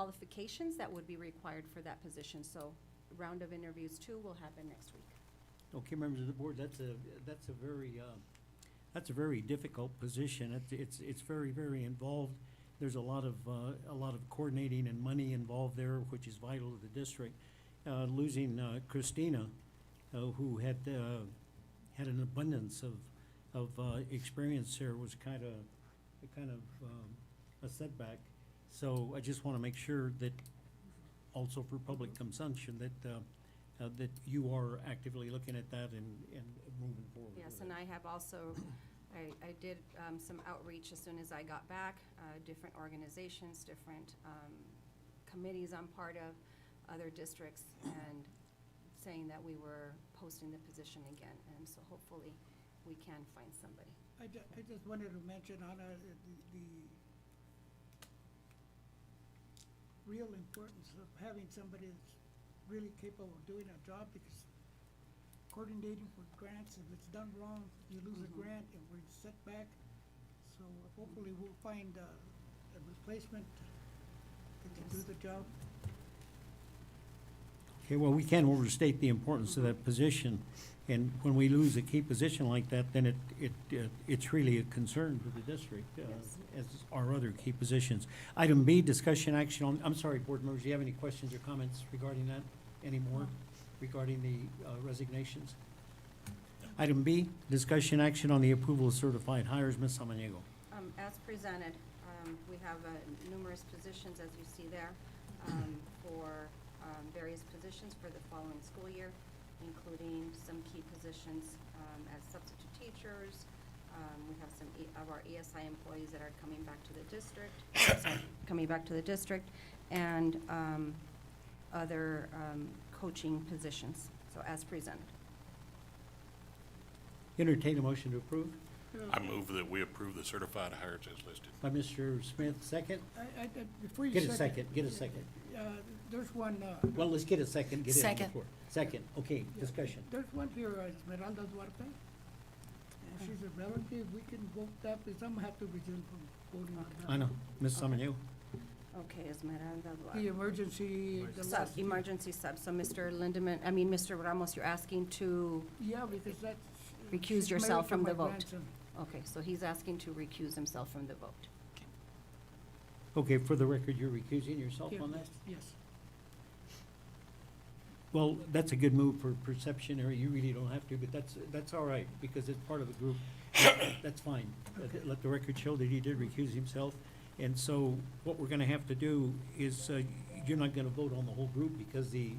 qualifications that would be required for that position. So round of interviews 2 will happen next week. Okay, members of the board, that's a very difficult position. It's very, very involved. There's a lot of coordinating and money involved there, which is vital to the district. Losing Christina, who had an abundance of experience here, was kind of a setback. So I just want to make sure that, also for public consumption, that you are actively looking at that and moving forward. Yes, with and it. I have also, I did some outreach as soon as I got back, different organizations, different committees I'm part of, other districts, and saying that we were posting the position again, and so hopefully we can find somebody. I just wanted to mention, Anna, the real importance of having somebody that's really capable of doing a job, because coordinating for grants, if it's done wrong, you lose a grant and we're set back. So hopefully we'll find a replacement that can do the job. Okay, well, we can't overstate the importance of that position, and when we lose a key position like that, then it's really a concern for the district, Yes. as are other key positions. Item B, discussion action on, I'm sorry, board members, do you have any questions or comments regarding that anymore, regarding the resignations? Item B, discussion action on the approval of certified hires. Ms. Samaniego. As presented, we have numerous positions, as you see there, for various positions for the following school year, including some key positions as substitute teachers. We have some of our ESI employees that are coming back to the district, and other coaching positions, so as presented. Entertain a motion to approve I move that we approve the certified hires as listed. by Mr. Smith, second. Before you Get a second, get a second. There's one, Well, let's get a second, get it on the Second. floor. Second, okay, discussion. there's one here, Esmeralda Duarte. And she's a relative, we can vote that, because I'm gonna have to resume from voting on that. I know, Ms. Samaniego. Okay, Esmeralda The Duarte. emergency, the Sub, last. emergency sub, so Mr. Mr. Ramos, you're asking to, Yeah, because that's. Recuse she's yourself married to from my the vote. grandson. okay, so he's asking to recuse himself from the vote. Okay, for the record, you're recusing yourself Yeah, on that? Yes. Well, that's a good move for perception area. You really don't have to, but that's all right, because it's part of the group. That's fine. Let the record show that he did recuse himself. And so what we're gonna have to do is, you're not gonna vote on the whole group, because the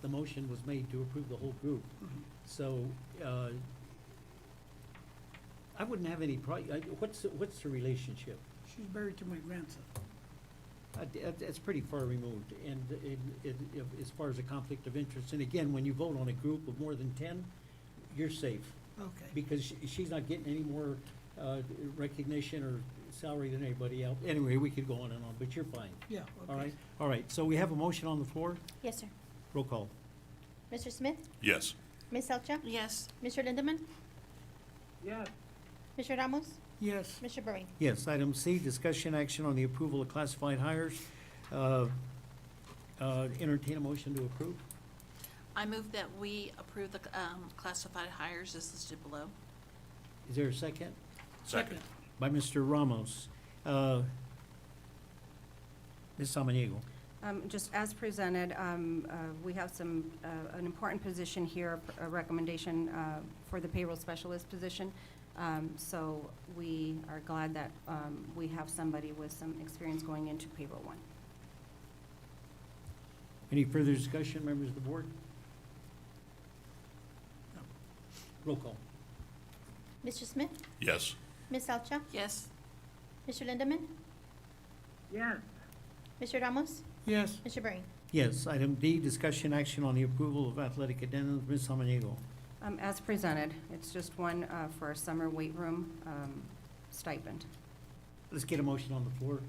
motion was made to approve the whole group. So, I wouldn't have any what's the relationship? She's married to my grandson. That's pretty far removed, and as far as a conflict of interest, and again, when you vote on a group of more than 10, you're safe, Okay. because she's not getting any more recognition or salary than anybody else. Anyway, we could go on and on, but you're fine, Yeah, okay. all right, so we have a motion on the floor, Yes, sir. roll call. Mr. Smith? Yes. Ms. Elcha? Yes. Mr. Lindemann? Yes. Mr. Ramos? Yes. Mr. Burry? Yes, item C, discussion action on the approval of classified hires. Entertain a motion to approve. I move that we approve the classified hires as listed below. Is there a second? Second. By Mr. Ramos. Ms. Samaniego. Just as presented, we have some, an important position here, a recommendation for the payroll specialist position. So we are glad that we have somebody with some experience going into payroll 1. Any further discussion, members of the board? Roll call. Mr. Smith? Yes. Ms. Elcha? Yes. Mr. Lindemann? Yes. Mr. Ramos? Yes. Mr. Burry? Yes, item D, discussion action on the approval of athletic addendums. Ms. Samaniego. As presented, it's just one for our summer weight room stipend. Let's get a motion on the floor.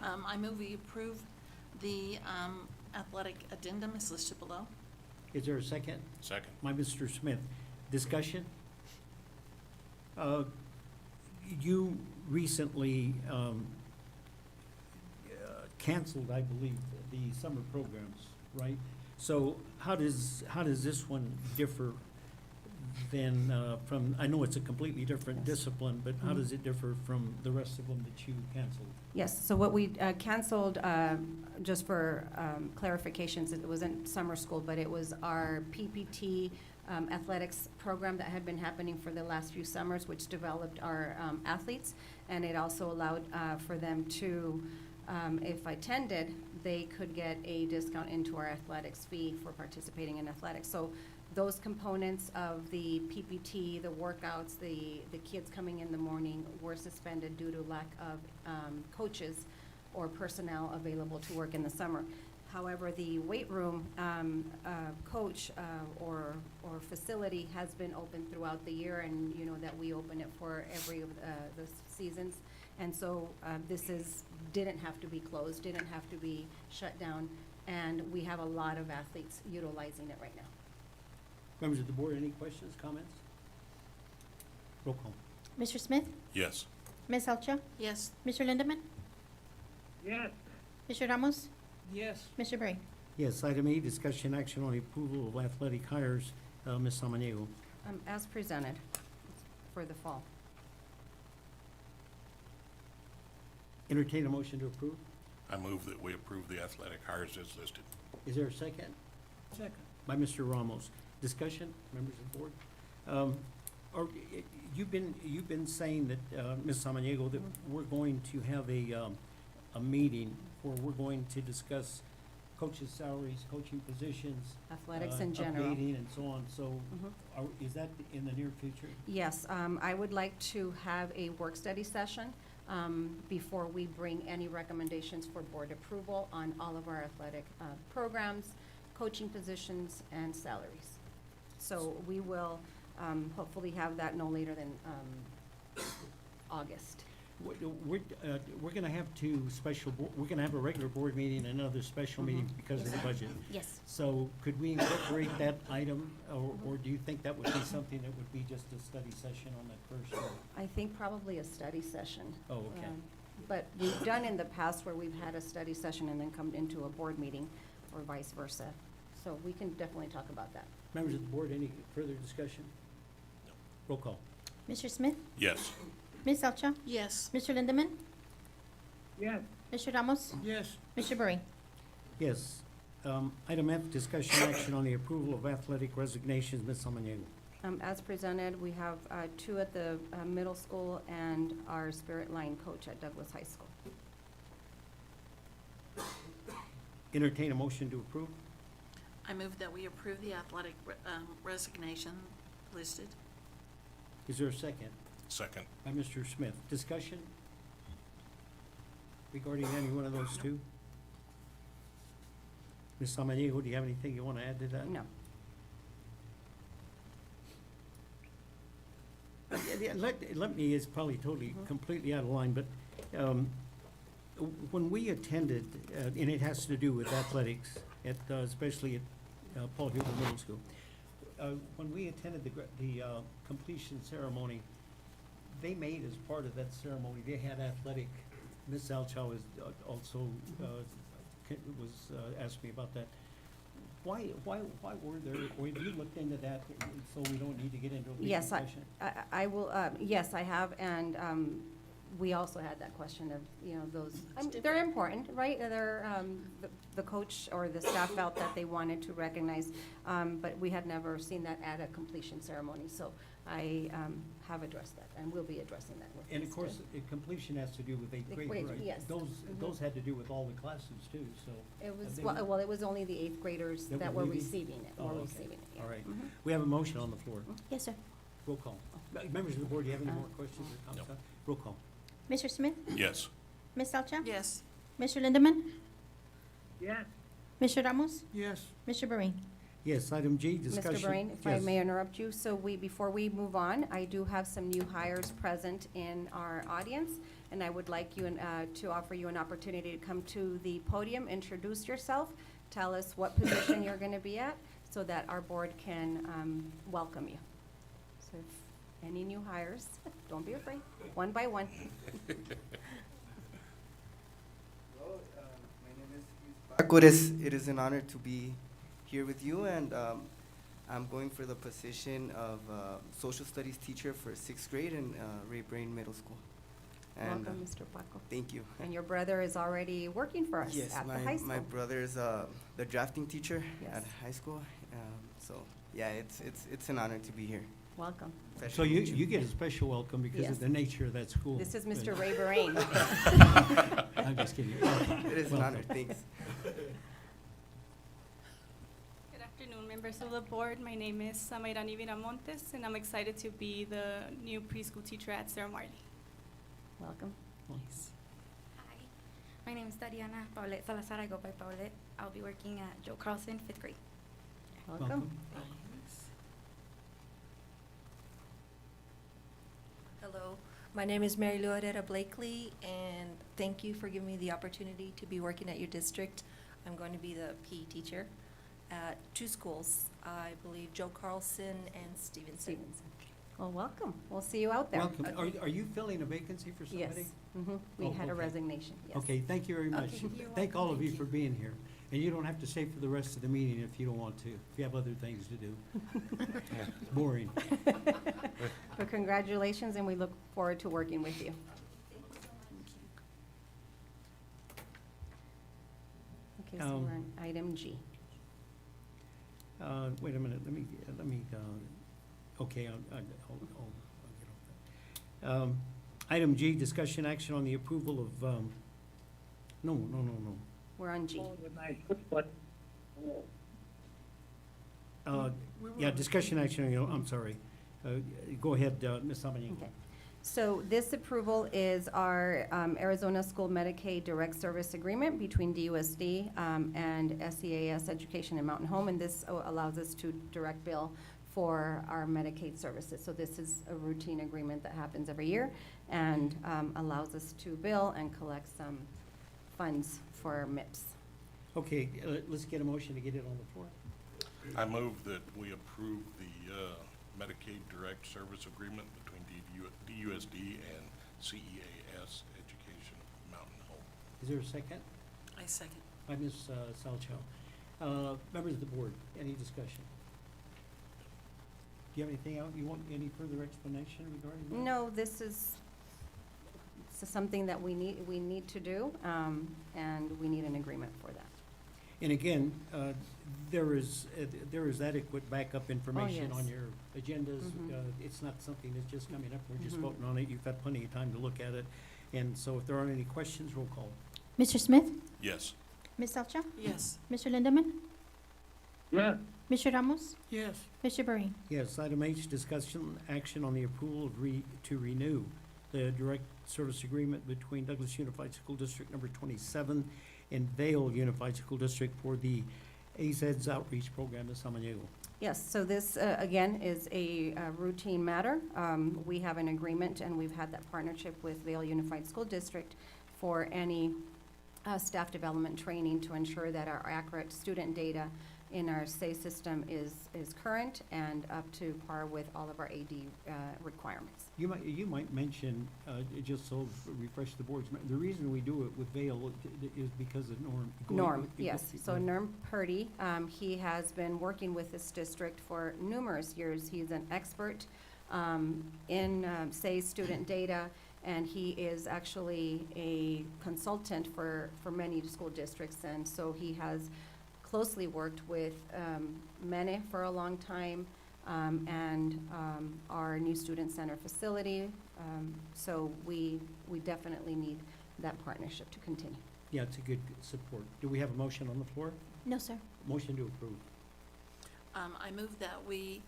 I move we approve the athletic addendum as listed below. Is there a second? Second. By Mr. Smith. Discussion? You recently canceled, I believe, the summer programs, right? So how does this one differ than, from, I know it's a completely different Yes. discipline, but how does it differ from the rest of them that you canceled? Yes, so what we canceled, just for clarifications, it wasn't summer school, but it was our PPT athletics program that had been happening for the last few summers, which developed our athletes. And it also allowed for them to, if attended, they could get a discount into our athletics fee for participating in athletics. So those components of the PPT, the workouts, the kids coming in the morning were suspended due to lack of coaches or personnel available to work in the summer. However, the weight room coach or facility has been open throughout the year, and you know that we open it for every of the seasons. And so didn't have to be closed, didn't have to be shut down, and we have a lot of athletes utilizing it right now. Members of the board, any questions, comments? Roll call. Mr. Smith? Yes. Ms. Alcha? Yes. Mr. Lindemann? Yes. Mr. Ramos? Yes. Mr. Bray? Yes, item E, discussion action on the approval of athletic hires. Ms. Samaniego. As presented for the fall. Entertain a motion to approve. I move that we approve the athletic hires as listed. Is there a second? Second. By Mr. Ramos. Discussion, members of the board? You've been saying that, Ms. Samaniego, that we're going to have a meeting where we're going to discuss coaches' salaries, coaching positions. Athletics in general. Updating and so on, so Mhm. is that in the near future? Yes, I would like to have a work study session before we bring any recommendations for board approval on all of our athletic programs, coaching positions, and salaries. So we will hopefully have that no later than August. We're gonna have we're gonna have a regular board meeting and another special meeting Mhm. because of the budget. Yes. So could we incorporate that item, or do you think that would be something that would be just a study session on that first? I think probably a study session. Oh, okay. But we've done in the past where we've had a study session and then come into a board meeting, or vice versa. So we can definitely talk about that. Members of the board, any further discussion? Roll call. Mr. Smith? Yes. Ms. Alcha? Yes. Mr. Lindemann? Yes. Mr. Ramos? Yes. Mr. Bray? Yes. Item F, discussion action on the approval of athletic resignations. Ms. Samaniego. As presented, we have two at the middle school and our spirit line coach at Douglas High School. Entertain a motion to approve. I move that we approve the athletic resignation listed. Is there a second? Second. By Mr. Smith. Discussion regarding any one of those two? Ms. Samaniego, do you have anything you want to add to that? No. Let me, it's probably totally, completely out of line, but when we attended, and it has to do with athletics, especially at Paul Huber Middle School, when we attended the completion ceremony, they made as part of that ceremony, they had athletic, Ms. Alchow was also, asked me about that. Why were there, or have you looked into that, so we don't need to get into a legal Yes, session? I will, yes, I have, and we also had that question of, you know, those, they're important, right? They're, the coach or the staff felt that they wanted to recognize, but we had never seen that at a completion ceremony, so I have addressed that, and will be addressing that with And of Ms. course, Stitt. completion has to do with eighth Eighth grade, grade, right? yes. Those had to do with all the classes too, so. It was, they- well, it was only the eighth graders That that were were leaving? receiving it, Oh, were okay. receiving it, yeah. All right. Mhm. We have a motion on the floor. Yes, sir. Roll call. Members of the board, do you have any more questions or comments? No. Roll call. Mr. Smith? Yes. Ms. Alcha? Yes. Mr. Lindemann? Yes. Mr. Ramos? Yes. Mr. Bray? Yes, item G, discussion. Mr. Brain, if I Yes. may interrupt you, so before we move on, I do have some new hires present in our audience, and I would like you, to offer you an opportunity to come to the podium, introduce yourself, tell us what position you're gonna be at, so that our board can, welcome you. So if any new hires, don't be afraid, one by one. Well, Marco, it is an honor to be here with you, and I'm going for the position of social studies teacher for 6th grade in Ray Brain Middle School. And Welcome, Mr. Paco. thank you. And your brother is already working for us Yes, at the high school. my brother is the drafting teacher Yes. at high school. So yeah, it's an honor to be here. Welcome. Pleasure So to you, meet you get a special welcome because Yes. of the nature of that school. This is But- Mr. Ray Barain. I'm just kidding. It is an Welcome. honor. Thanks. Good afternoon, members of the board. My name is Samairani Viramontes, and I'm excited to be the new preschool teacher at Sarah Marley. Welcome. Hi, my name is Tatiana Paulette Salazar. I go by Paulette. I'll be working at Joe Carlson, 5th grade. Welcome. Hello, my name is Mary Lou Herrera Blakely, and thank you for giving me the opportunity to be working at your district. I'm going to be the PE teacher at 2 schools, I believe Joe Carlson and Stevenson. Stevenson. Well, welcome. We'll see you out there. Welcome. Are you filling a vacancy for Yes. somebody? We Oh, had a okay. resignation, yes. Okay, thank you very much. Okay, you're Thank all of welcome. you Thank for being here. And you don't have to stay for the rest of the meeting if you don't want to, if you have other things to do. It's boring. But congratulations, and we look forward to working with you. Okay, so Um, we're on item G. Wait a minute, let me, okay, I'll get off that. Item G, discussion action on the approval of, no. We're on G. Yeah, discussion action, I'm sorry. Go ahead, Ms. Samaniego. Okay. So this approval is our Arizona School Medicaid Direct Service Agreement between DUSD and SEAS Education in Mountain Home, and this allows us to direct bill for our Medicaid services. So this is a routine agreement that happens every year and allows us to bill and collect some funds for MIPS. Okay, let's get a motion to get it on the floor. I move that we approve the Medicaid Direct Service Agreement between DUSD and CEAS Education Mountain Home. Is there a second? I second. By Ms. Salchow. Members of the board, any discussion? Do you have anything else? You want any further explanation regarding that? No, this is something that we need to do, and we need an agreement for that. And again, there is adequate backup information on yes. your agendas. Mhm. It's not something that's just coming up, we're just Mhm. voting on it. You've got plenty of time to look at it. And so if there aren't any questions, roll call. Mr. Smith? Yes. Ms. Salcha? Yes. Mr. Lindemann? Yes. Mr. Ramos? Yes. Mr. Barain? Yes, item H, discussion action on the approval of to renew the direct service agreement between Douglas Unified School District number 27 and Vale Unified School District for the AZ's outreach program in Samaniego. Yes, so this, again, is a routine matter. We have an agreement, and we've had that partnership with Vale Unified School District for any staff development training to ensure that our accurate student data in our SAY system is current and up to par with all of our AD requirements. You might mention, just so refresh the board's, the reason we do it with Vale is because of Norm. Norm, yes. So Norm Purdy, he has been working with this district for numerous years. He's an expert in, say, student data, and he is actually a consultant for many school districts. And so he has closely worked with MENE for a long time, and our new student center facility. So we definitely need that partnership to continue. Yeah, it's a good support. Do we have a motion on the floor? No, sir. Motion to approve. I move that we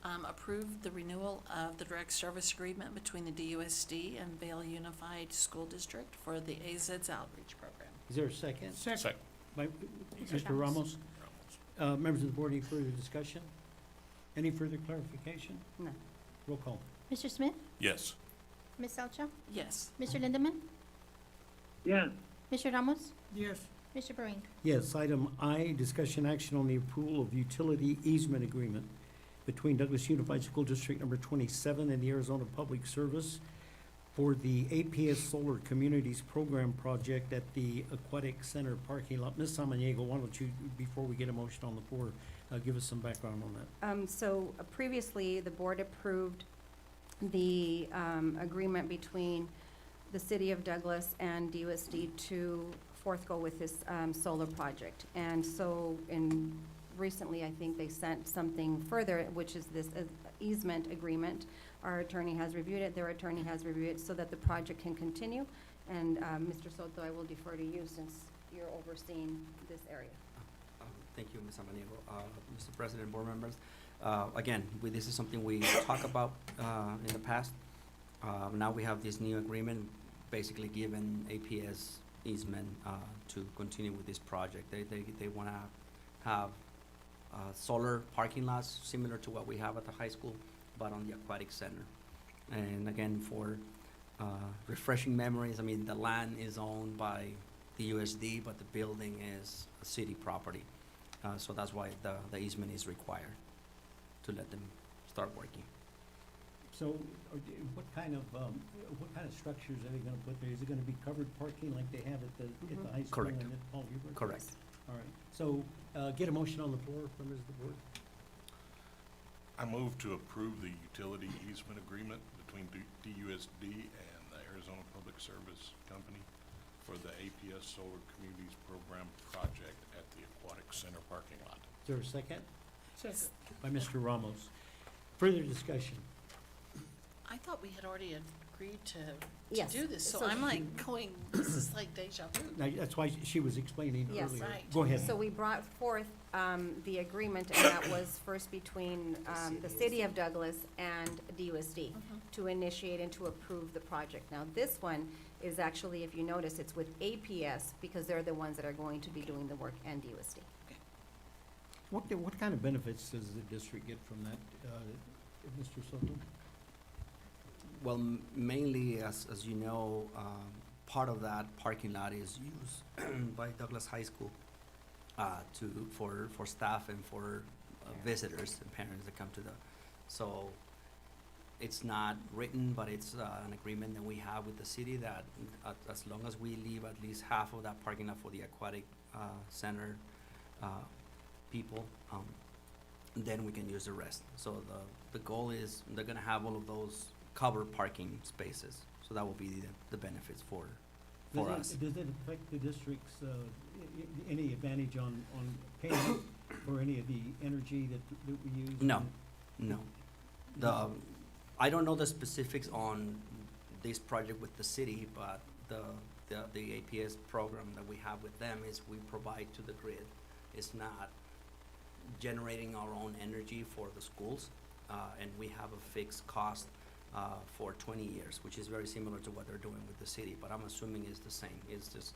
approve the renewal of the direct service agreement between the DUSD and Vale Unified School District for the AZ's outreach program. Is there a second? Second. By Mr. Ramos. Ramos. Members of the board, any further discussion? Any further clarification? No. Roll call. Mr. Smith? Yes. Ms. Salcha? Yes. Mr. Lindemann? Yes. Mr. Ramos? Yes. Mr. Barain? Yes, item I, discussion action on the approval of utility easement agreement between Douglas Unified School District number 27 and the Arizona Public Service for the APS Solar Communities Program project at the Aquatic Center parking lot. Ms. Samaniego, why don't you, before we get a motion on the floor, give us some background on that? Previously, the board approved the agreement between the City of Douglas and DUSD to forthgo with this solar project. And so, recently, I think they sent something further, which is this easement agreement. Our attorney has reviewed it, their attorney has reviewed it, so that the project can continue. And Mr. Soto, I will defer to you since you're overseeing this area. Thank you, Ms. Amaniego. Mr. President, board members, again, this is something we talked about in the past. Now we have this new agreement, basically given APS easement to continue with this project. They want to have solar parking lots similar to what we have at the high school, but on the aquatic center. And again, for refreshing memories, I mean, the land is owned by the USD, but the building is a city property. So that's why the easement is required to let them start working. So, what kind of structures are they gonna put there? Is it gonna be covered parking like they have at the high school Correct. and at Paul Hubert? Correct. All right, so, get a motion on the floor, members of the board. I move to approve the utility easement agreement between DUSD and the Arizona Public Service Company for the APS Solar Communities Program project at the Aquatic Center parking lot. Is there a second? Second. By Mr. Ramos. Further discussion? I thought we had already agreed to Yes. do this, so So I'm she- like going, this is like deja vu. Now, that's why she was explaining Yes. earlier. Right. Go ahead. So we brought forth the agreement, and that was first between the City of Douglas and DUSD to initiate and to approve the project. Now, this one is actually, if you notice, it's with APS, because they're the ones that are going to be doing the work, and DUSD. What kind of benefits does the district get from that, Mr. Soto? Well, mainly, as you know, part of that parking lot is used by Douglas High School for staff and for visitors and parents that come to so it's not written, but it's an agreement that we have with the city that as long as we leave at least half of that parking lot for the aquatic center people, then we can use the rest. So the goal is they're gonna have all of those covered parking spaces, so that will be the benefits for us. Does it affect the district's, any advantage on payment for any of the energy that we use? No. I don't know the specifics on this project with the city, but the APS program that we have with them is we provide to the grid. It's not generating our own energy for the schools, and we have a fixed cost for 20 years, which is very similar to what they're doing with the city, but I'm assuming it's the same. It's just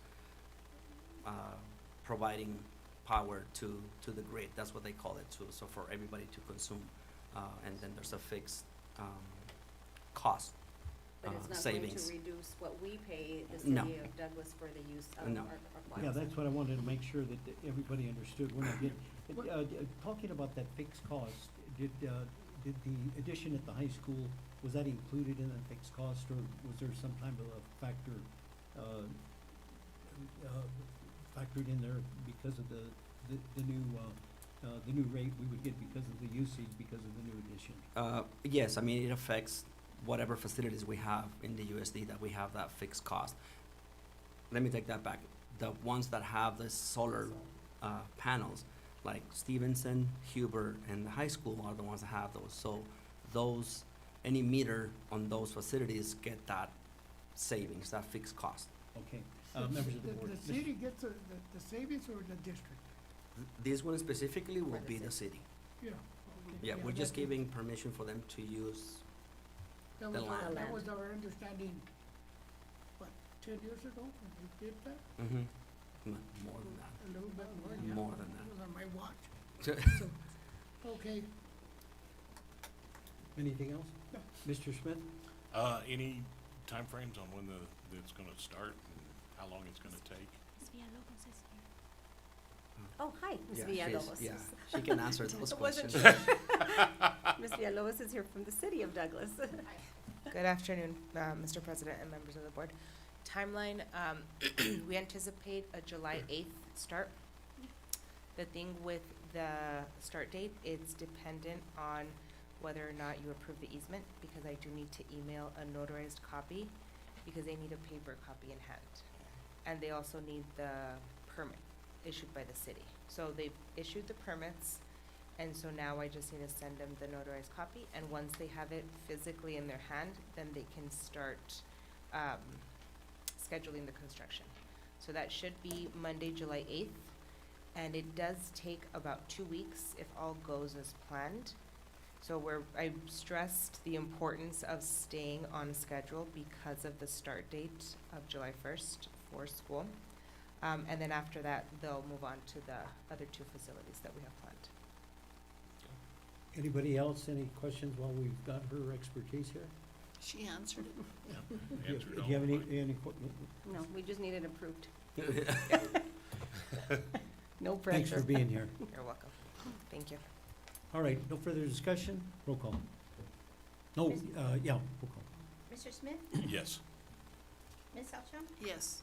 providing power to the grid. That's what they call it too, so for everybody to consume. And then there's a fixed cost But it's not going savings. to reduce what we pay the No. City of Douglas for the use of No. our Yeah, aquatics. that's what I wanted to make sure that everybody understood. We're not getting, talking about that fixed cost, did the addition at the high school, was that included in the fixed cost, or was there some type of a factor, factored in there because of the new rate we would get because of the usage, because of the new addition? Yes, I mean, it affects whatever facilities we have in the USD that we have that fixed cost. Let me take that back. The ones that have the solar panels, like Stevenson, Huber, and the high school are the ones that have those. So those, any meter on those facilities get that savings, that fixed cost. Okay, So members of the board. The city gets the savings or the district? This one specifically will For the be the city. Yeah. Yeah, we're just giving permission for them to use, That the was land. that was our understanding, what, 10 years ago, when we did that? more than that. A little bit more, yeah. More than that. It was on my watch. Okay, Anything else? No. Mr. Smith? Any timeframes on when it's gonna start and how long it's gonna take? Oh, hi, Ms. Yeah, Villalobos. yeah, she can answer those I wasn't questions. Ms. Villalobos is here from the City of Douglas. Good afternoon, Mr. President and members of the board. Timeline, we anticipate a July 8th start. The thing with the start date, it's dependent on whether or not you approve the easement, because I do need to email a notarized copy, because they need a paper copy in hand. And they also need the permit issued by the city. So they've issued the permits, and so now I just need to send them the notarized copy, and once they have it physically in their hand, then they can start scheduling the construction. So that should be Monday, July 8th, and it does take about 2 weeks if all goes as planned. So I stressed the importance of staying on schedule because of the start date of July 1st for school. And then after that, they'll move on to the other 2 facilities that we have planned. Anybody else, any questions while we've got her expertise here? She answered it. Answered Do all you have of any, mine. No, we just need it approved. No pressure. Thanks for being here. You're welcome. Thank you. All right, no further discussion? Roll call. No, Miss- yeah, roll call. Mr. Smith? Yes. Ms. Elcha? Yes.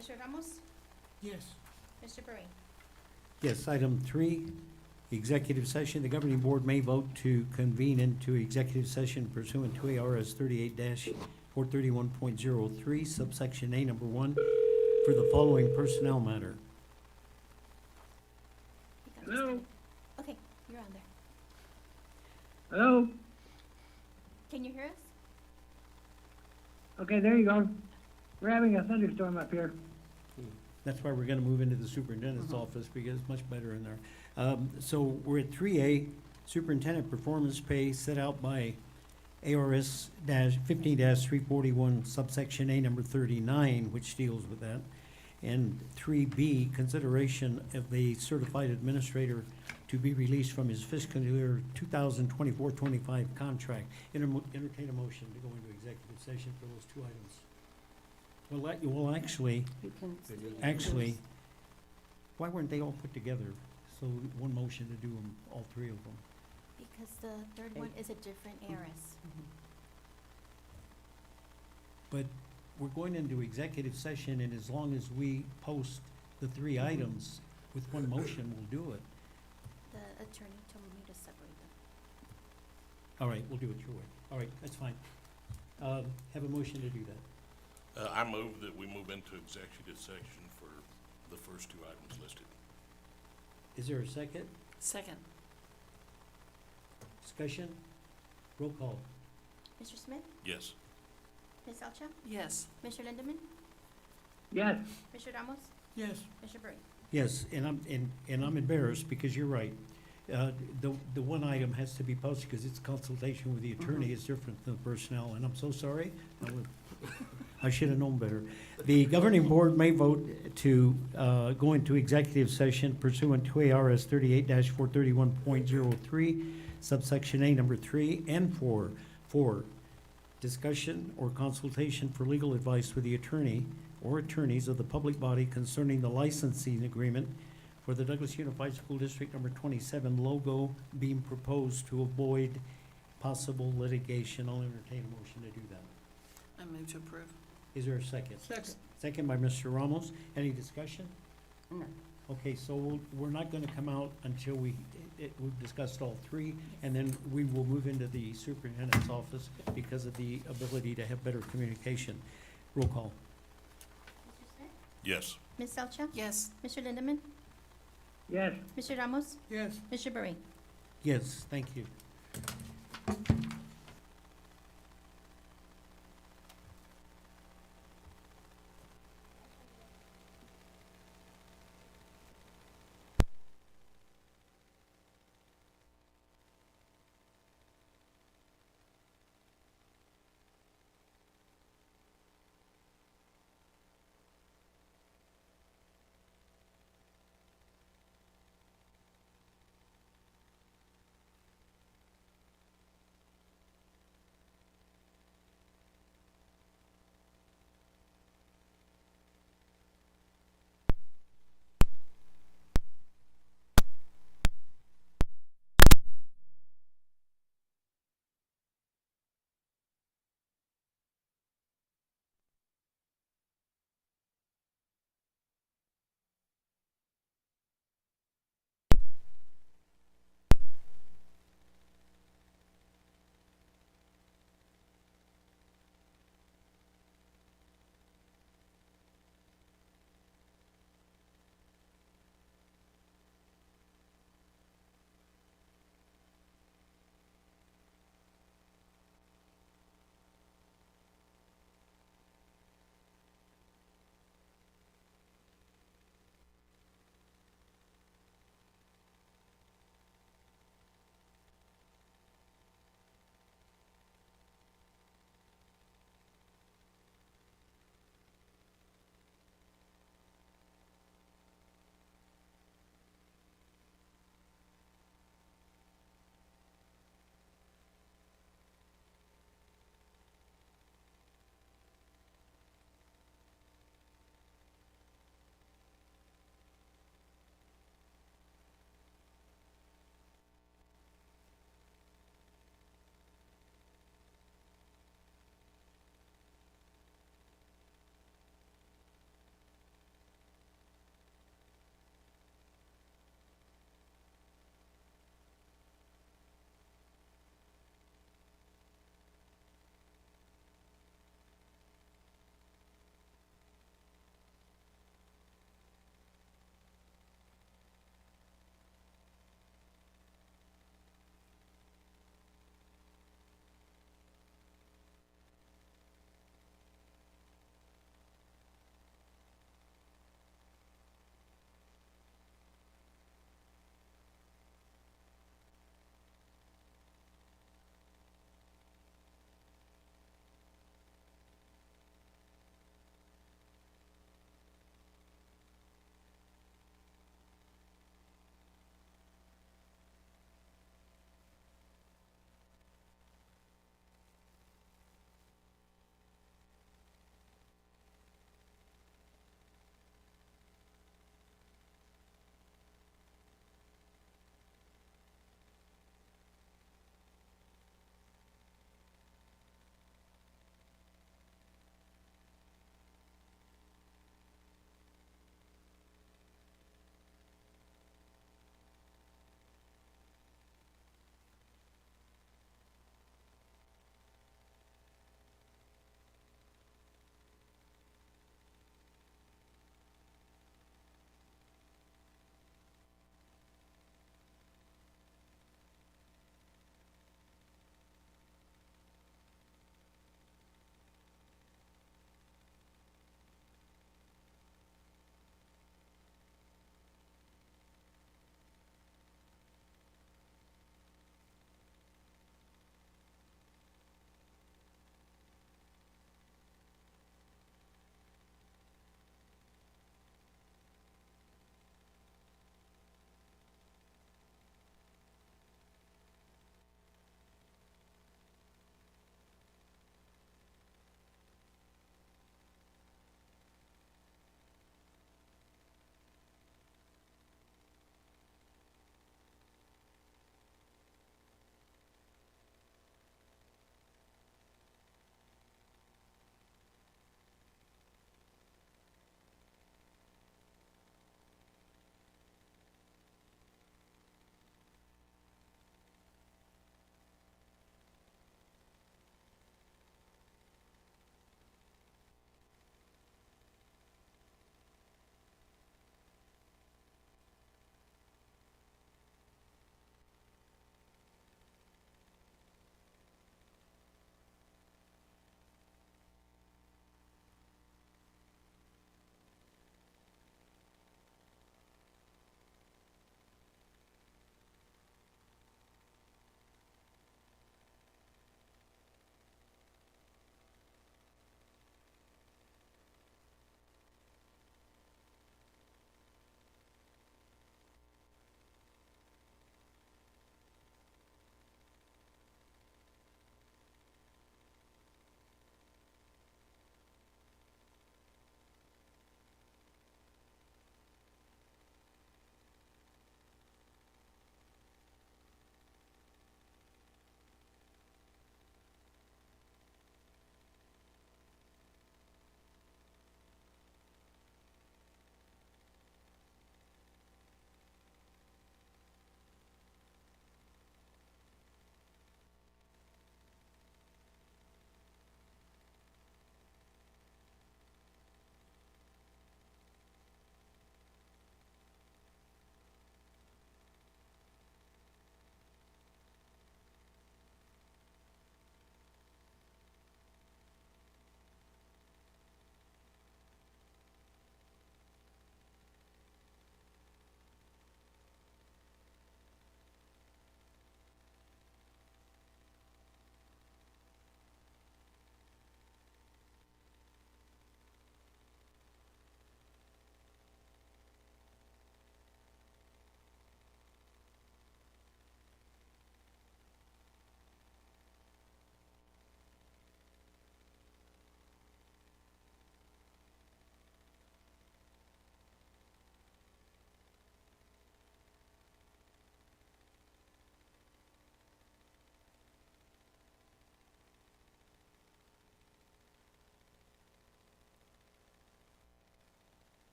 Mr. Ramos? Yes. Mr. Berry? Yes, item 3, executive session. The governing board may vote to convene into executive session pursuant to ARS 38-431.03, subsection A, number 1, for the following personnel matter. Hello? Okay, you're on there. Hello? Can you hear us? Okay, there you go. We're having a thunderstorm up here. That's why we're gonna move into the superintendent's office, because it's much better in there. So we're at 3A, superintendent performance pay set out by ARS 15-341 subsection A, number 39, which deals with that. And 3B, consideration of the certified administrator to be released from his fiscal year 2024-25 contract. Entertain a motion to go into executive session for those 2 items. Well, actually, You can. why weren't they all put together? So one motion to do them, all 3 of them. Because the third one is a different ARS. But we're going into executive session, and as long as we post the 3 items with one motion, we'll do it. The attorney told me to separate them. All right, we'll do it your way. All right, that's fine. Have a motion to do that. I move that we move into executive section for the first 2 items listed. Is there a second? Second. Discussion? Roll call. Mr. Smith? Yes. Ms. Elcha? Yes. Mr. Lindemann? Yes, Mr. Ramos? Yes. Mr. Berry? Yes, and I'm embarrassed because you're right. The one item has to be posted because it's consultation with the attorney is different than the personnel, and I'm so sorry. I should have known better. The governing board may vote to go into executive session pursuant to ARS 38-431.03, subsection A, number 3, and 4, for discussion or consultation for legal advice with the attorney or attorneys of the public body concerning the licensing agreement for the Douglas Unified School District number 27 logo being proposed to avoid possible litigation. I'll entertain a motion to do that. I move to approve. Is there a second? Second. Second by Mr. Ramos. Any discussion? No. Okay, so we're not gonna come out until we've discussed all 3, and then we will move into the superintendent's office because of the ability to have better communication. Roll call. Mr. Smith? Yes. Ms. Elcha? Yes. Mr. Lindemann? yes. Mr. Ramos? Yes. Mr. Berry? Yes, thank you.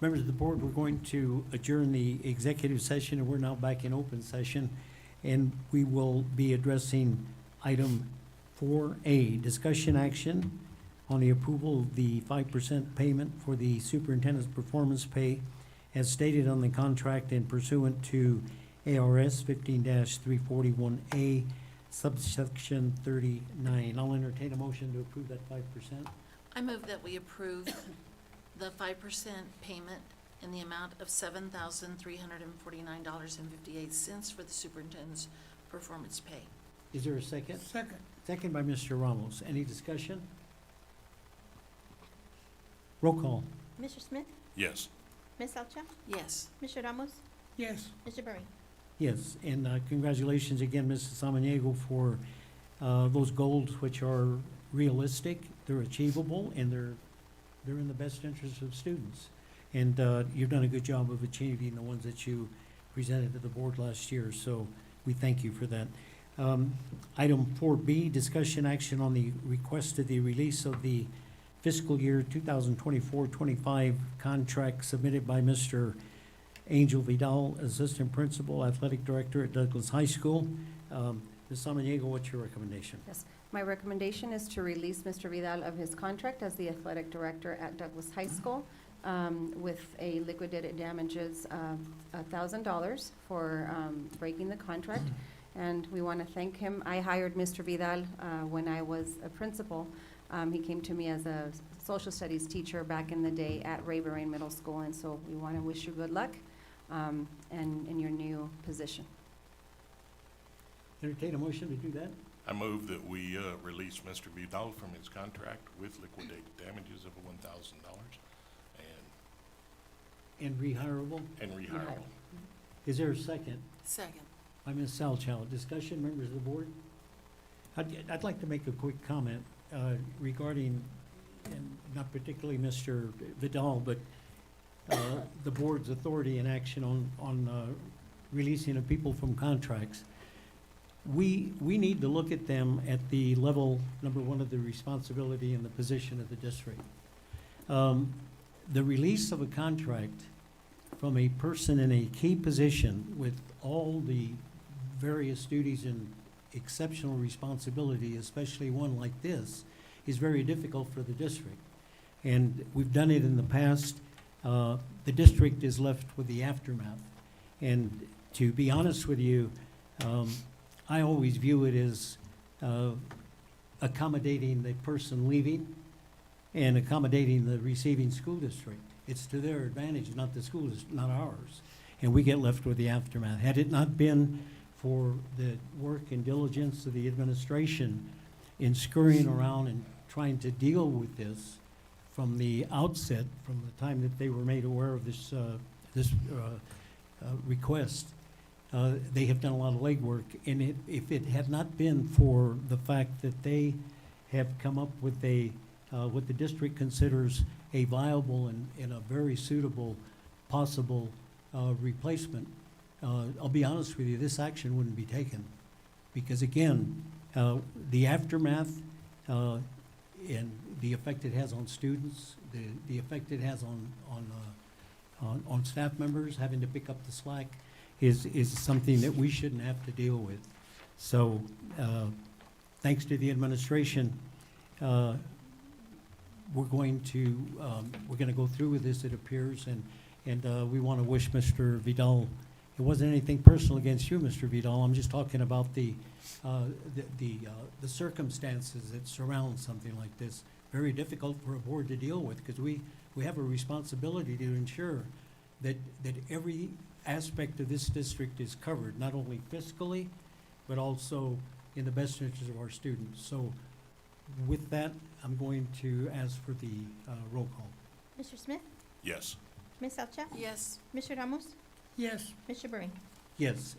Members of the board, we're going to adjourn the executive session, and we're now back in open session. And we will be addressing item 4A, discussion action on the approval of the 5% payment for the superintendent's performance pay as stated on the contract and pursuant to ARS 15-341A, subsection 39. I'll entertain a motion to approve that 5%. I move that we approve the 5% payment in the amount of $7,349.58 for the superintendent's performance pay. Is there a second? Second. Second by Mr. Ramos. Any discussion? Roll call. Mr. Smith? Yes. Ms. Alcha? Yes. Mr. Ramos? Yes. Mr. Berry? Yes, and congratulations again, Mrs. Samaniego, for those goals which are realistic, they're achievable, and they're in the best interest of students. And you've done a good job of achieving the ones that you presented to the board last year, so we thank you for that. Item 4B, discussion action on the request of the release of the fiscal year 2024-25 contract submitted by Mr. Angel Vidal, Assistant Principal, Athletic Director at Douglas High School. Ms. Samaniego, what's your recommendation? Yes, my recommendation is to release Mr. Vidal of his contract as the athletic director at Douglas High School with a liquidated damages of $1,000 for breaking the contract. And we want to thank him. I hired Mr. Vidal when I was a principal. He came to me as a social studies teacher back in the day at Rayburn Middle School, and so we want to wish you good luck and in your new position. Entertain a motion to do that? I move that we release Mr. Vidal from his contract with liquidated damages of $1,000 And rehirable? and rehirable. Is there a second? Second. By Ms. Salchow. Discussion, members of the board? I'd like to make a quick comment regarding, and not particularly Mr. Vidal, but the board's authority and action on releasing of people from contracts. We need to look at them at the level, number one, of the responsibility and the position of the district. The release of a contract from a person in a key position with all the various duties and exceptional responsibility, especially one like this, is very difficult for the district. And we've done it in the past. The district is left with the aftermath. And to be honest with you, I always view it as accommodating the person leaving and accommodating the receiving school district. It's to their advantage, not the school's, not ours. And we get left with the aftermath. Had it not been for the work and diligence of the administration in scurrying around and trying to deal with this from the outset, from the time that they were made aware of this request, they have done a lot of legwork. And if it had not been for the fact that they have come up with what the district considers a viable and a very suitable possible replacement, I'll be honest with you, this action wouldn't be taken. Because again, the aftermath and the effect it has on students, the effect it has on staff members having to pick up the slack is something that we shouldn't have to deal with. So thanks to the administration, we're going to go through with this, it appears, and we want to wish Mr. Vidal. It wasn't anything personal against you, Mr. Vidal. I'm just talking about the circumstances that surround something like this. Very difficult for a board to deal with, because we have a responsibility to ensure that every aspect of this district is covered, not only fiscally, but also in the best interest of our students. So with that, I'm going to ask for the roll call. Mr. Smith? Yes. Ms. Alcha? Yes. Mr. Ramos? Yes. Mr. Berry? Yes.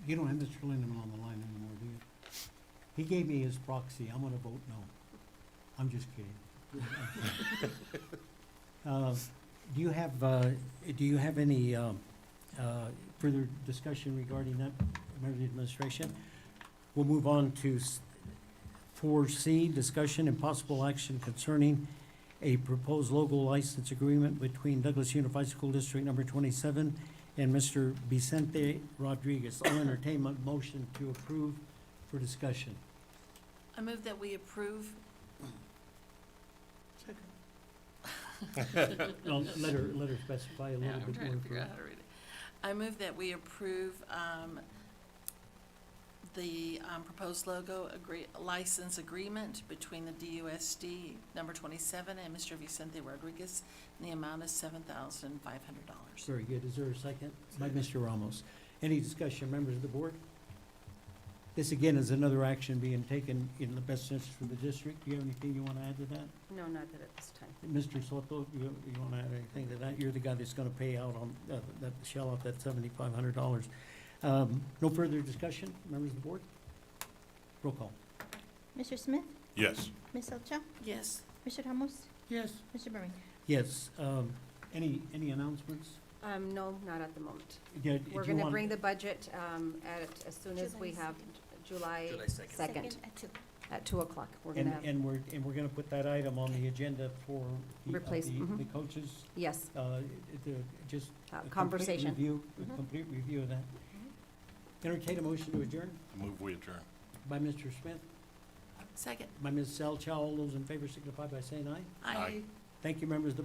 You don't have Mr. Lindemann on the line anymore, do you? He gave me his proxy. I'm gonna vote no. I'm just kidding. Do you have any further discussion regarding that, member of the administration? We'll move on to 4C, discussion and possible action concerning a proposed local license agreement between Douglas Unified School District Number 27 and Mr. Vicente Rodriguez. I'll entertain a motion to approve for discussion. I move that we approve, Second. No, let her specify a yeah, little I'm bit trying more. to figure out how to read it. I move that we approve, the, proposed logo license agreement between the DUSD number 27 and Mr. Vicente Rodriguez in the amount of $7,500. Very good. Is there a second? By Mr. Ramos. Any discussion, members of the board? This again is another action being taken in the best interest for the district. Do you have anything you want to add to that? No, not that at this time. Mr. Soto, you want to add anything to that? You're the guy that's going to pay out on, that, shell out that $7,500. No further discussion, members of the board? Roll call. Mr. Smith? Yes. Ms. Elcha? Yes. Mr. Ramos? Yes, Mr. Burbank? Yes, any announcements? No, not at the moment. Yeah, do We're you gonna want- bring the budget, as soon as we July have July July 2nd. second, At 2. at 2:00. We're gonna have, And we're gonna put that item on the agenda for Replace, mhm. the coaches, yes, just a complete conversation. review, Mhm. a complete review of that. Entertain a motion to adjourn I move we adjourn. by Mr. Smith, Second. by Ms. Selchow. All those in favor signify by saying aye. Aye. Aye. Thank you, members of the board.